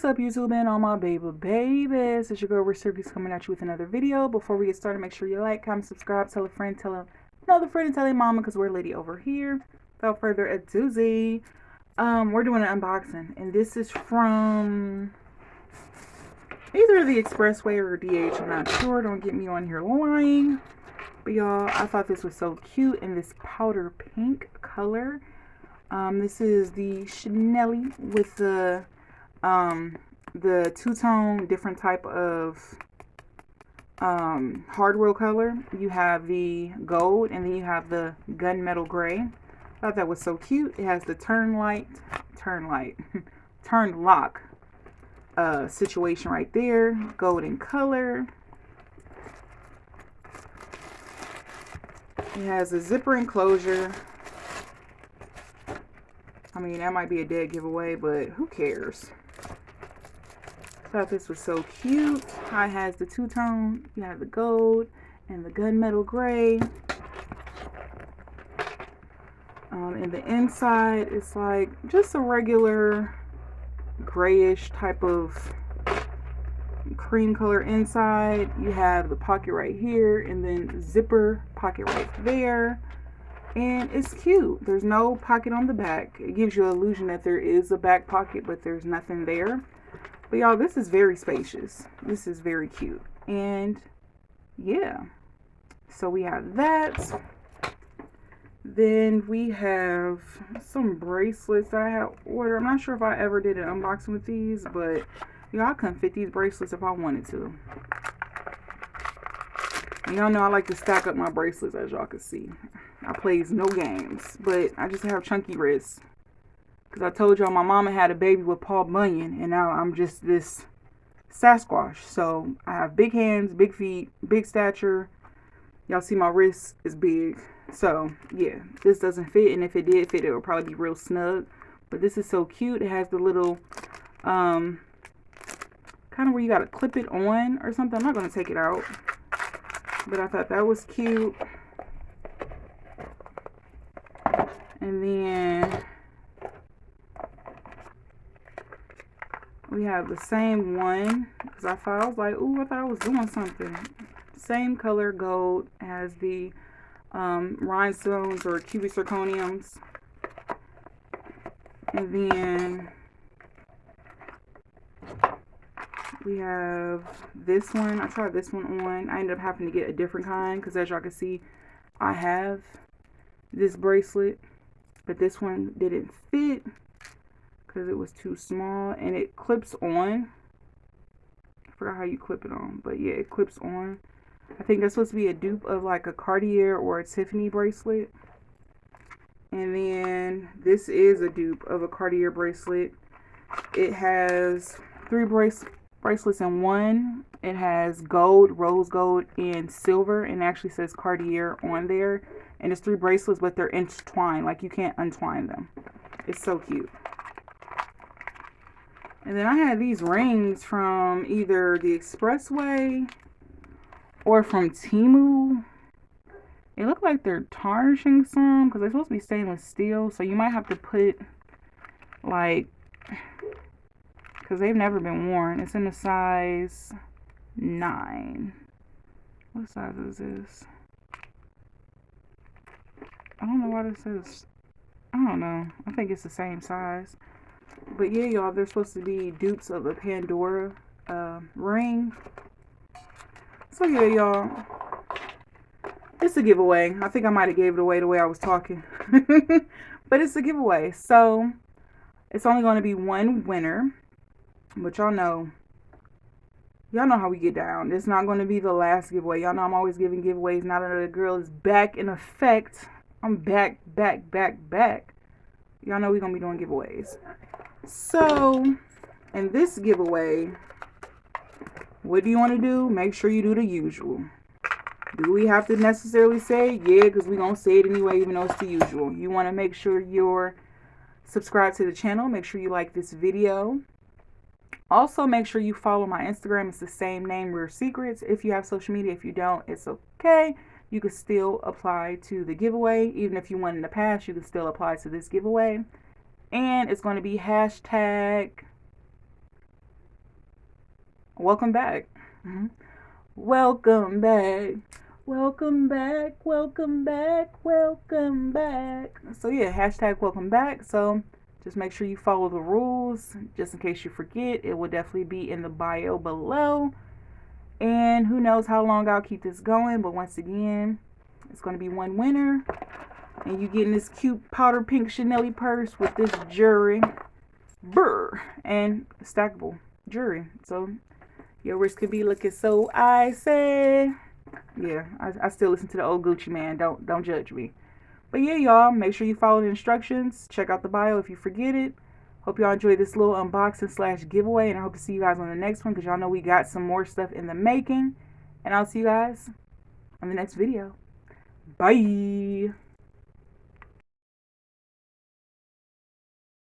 What's up, YouTube and all my babies? It's your girl Rich Circus coming at you with another video. Before we get started, make sure you like, comment, subscribe, tell a friend, tell another friend, and tell your mama, because we're lady over here. Without further ado, we're doing an unboxing, and this is from either the Expressway or DH. I'm not sure. Don't get me on here lying. But y'all, I thought this was so cute in this powder pink color. This is the Chanel with the two-tone different type of hardware color. You have the gold and then you have the gunmetal gray. I thought that was so cute. It has the turn lock situation right there, golden color. It has a zipper enclosure. I mean, that might be a dead giveaway, but who cares? Thought this was so cute. How it has the two-tone. You have the gold and the gunmetal gray. And the inside, it's like just a regular grayish type of cream color inside. You have the pocket right here and then zipper pocket right there. And it's cute. There's no pocket on the back. It gives you an illusion that there is a back pocket, but there's nothing there. But y'all, this is very spacious. This is very cute. And yeah. So we have that. Then we have some bracelets that I had ordered. I'm not sure if I ever did an unboxing with these, but y'all, I couldn't fit these bracelets if I wanted to. Y'all know I like to stack up my bracelets, as y'all can see. I plays no games, but I just have chunky wrists. Because I told y'all my mama had a baby with Paul Bunyan, and now I'm just this Sasquatch. So I have big hands, big feet, big stature. Y'all see my wrist is big. So yeah, this doesn't fit, and if it did fit, it would probably be real snug. But this is so cute. It has the little kind of where you gotta clip it on or something. I'm not gonna take it out, but I thought that was cute. And then we have the same one, because I was like, ooh, I thought I was doing something. Same color, gold, has the rhinestones or cubic zirconiums. And then we have this one. I tried this one on. I ended up having to get a different kind, because as y'all can see, I have this bracelet, but this one didn't fit because it was too small, and it clips on. I forgot how you clip it on, but yeah, it clips on. I think that's supposed to be a dupe of like a Cartier or a Tiffany bracelet. And then this is a dupe of a Cartier bracelet. It has three bracelets in one. It has gold, rose gold, and silver, and it actually says Cartier on there. And it's three bracelets, but they're intertwined, like you can't untwine them. It's so cute. And then I had these rings from either the Expressway or from Temu. It looked like they're tarnishing some, because they're supposed to be stainless steel. So you might have to put, like, because they've never been worn. It's in a size 9. What size is this? I don't know why this says, I don't know. I think it's the same size. But yeah, y'all, they're supposed to be dupes of a Pandora ring. So yeah, y'all, it's a giveaway. I think I might have gave it away the way I was talking. But it's a giveaway. So it's only going to be one winner. But y'all know how we get down. It's not going to be the last giveaway. Y'all know I'm always giving giveaways. Now that the girl is back in effect, I'm back. Y'all know we're going to be doing giveaways. So, in this giveaway, what do you want to do? Make sure you do the usual. Do we have to necessarily say? Yeah, because we're going to say it anyway, even though it's the usual. You want to make sure you're subscribed to the channel. Make sure you like this video. Also, make sure you follow my Instagram. It's the same name, Rare Secrets. If you have social media, if you don't, it's okay. You can still apply to the giveaway. Even if you won in the past, you can still apply to this giveaway. And it's going to be hashtag welcome back. Mhm. Welcome back. Welcome back. Welcome back. Welcome back. So yeah, hashtag welcome back. So just make sure you follow the rules. Just in case you forget, it will definitely be in the bio below. And who knows how long I'll keep this going. But once again, it's going to be one winner. And you getting this cute powder pink Chanel purse with this jewelry. Brr. And stackable jewelry. So your wrist could be looking so icy. Yeah, I still listen to the old Gucci man. Don't judge me. But yeah, y'all, make sure you follow the instructions. Check out the bio if you forget it. Hope y'all enjoyed this little unboxing slash giveaway, and I hope to see you guys on the next one because y'all know we got some more stuff in the making. And I'll see you guys on the next video. Bye.